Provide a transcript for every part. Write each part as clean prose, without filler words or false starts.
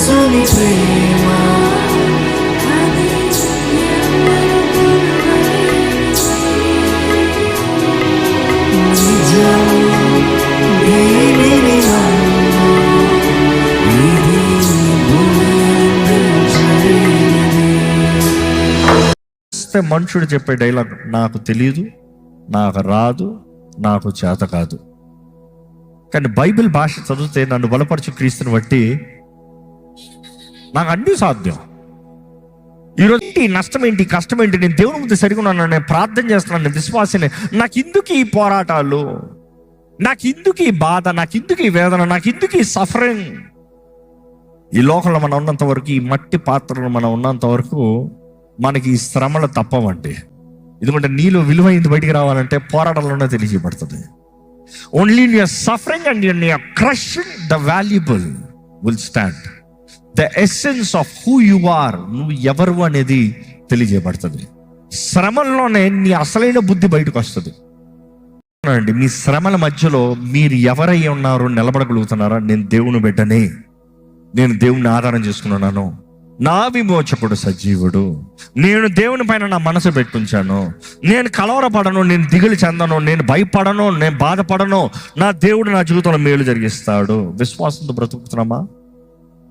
యేసుని ప్రేమ అది ఎవరు నిజం దీనిని నమ్ము, ఇది భూమి జరిగినది. మనుషుడు చెప్పే డైలాగ్, నాకు తెలియదు, నాకు రాదు, నాకు చేత కాదు. కానీ బైబిల్ భాష చదివితే నన్ను బలపరచు క్రీస్తుని బట్టి నాకు అన్నీ సాధ్యం. ఈరోజు ఈ నష్టం ఏంటి, కష్టం ఏంటి, నేను దేవుని ముందు సరిగా ఉన్నాను, నేను ప్రార్థన చేస్తున్నాను, నేను విశ్వాసనే, నాకు ఇందుకు ఈ పోరాటాలు, నాకు ఇందుకు ఈ బాధ, నాకు ఇందుకు ఈ వేదన, నాకు ఇందుకు ఈ సఫరింగ్. ఈ లోకంలో మనం ఉన్నంత వరకు, ఈ మట్టి పాత్రలో మనం ఉన్నంత వరకు మనకి ఈ శ్రమలు తప్పవండి. ఎందుకంటే నీలో విలువైంది బయటికి రావాలంటే పోరాటంలోనే తెలియజేయబడుతుంది. Only in your suffering and in your crushing the valuable will stand. The essence of who you are, నువ్వు ఎవరు అనేది తెలియజేయబడుతుంది. శ్రమల్లోనే నీ అసలైన బుద్ధి బయటకు వస్తుంది. అండి, మీ శ్రమల మధ్యలో మీరు ఎవరై ఉన్నారో నిలబడగలుగుతున్నారా? నేను దేవుని బిడ్డనే, నేను దేవుని ఆధారం చేసుకున్నాను, నా విమోచకుడు సజీవుడు, నేను దేవుని పైన నా మనసు పెట్టుకుంటాను, నేను కలవరపడను, నేను దిగులు చెందను, నేను భయపడను, నేను బాధపడను, నా దేవుడు నా జీవితంలో మేలు జరిగిస్తాడు. విశ్వాసంతో బ్రతుకుతున్నామా?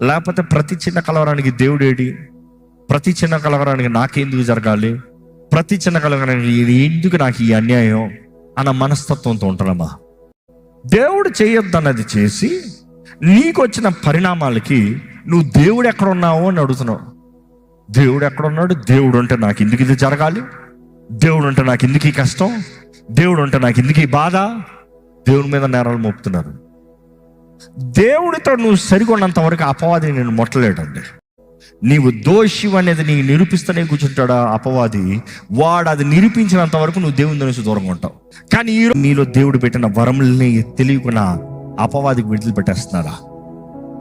లేకపోతే ప్రతి చిన్న కలవరానికి దేవుడు ఏడి, ప్రతి చిన్న కలవరానికి నాకెందుకు జరగాలి, ప్రతి చిన్న కలవరానికి ఎందుకు నాకు ఈ అన్యాయం అన్న మనస్తత్వంతో ఉంటున్నామా? దేవుడు చేయొద్దన్నది చేసి నీకు వచ్చిన పరిణామాలకి నువ్వు దేవుడు ఎక్కడ ఉన్నావు అని అడుగుతున్నావు. దేవుడు ఎక్కడ ఉన్నాడు? దేవుడు అంటే నాకు ఎందుకు ఇది జరగాలి, దేవుడు అంటే నాకు ఎందుకు ఈ కష్టం, దేవుడు అంటే నాకు ఎందుకు ఈ బాధ. దేవుని మీద నేరాలు మోపుతున్నారు. దేవుడితో నువ్వు సరికొన్నంత వరకు అపవాది నేను ముట్టలేడండి. నీవు దోషి అనేది నీకు నిరూపిస్తూనే కూర్చుంటాడా అపవాది. వాడు అది నిరూపించినంత వరకు నువ్వు దేవుని నుంచి దూరంగా ఉంటావు. కానీ నీలో దేవుడు పెట్టిన వరముల్ని తెలియకుండా అపవాదికి విడుదల పెట్టేస్తున్నారా?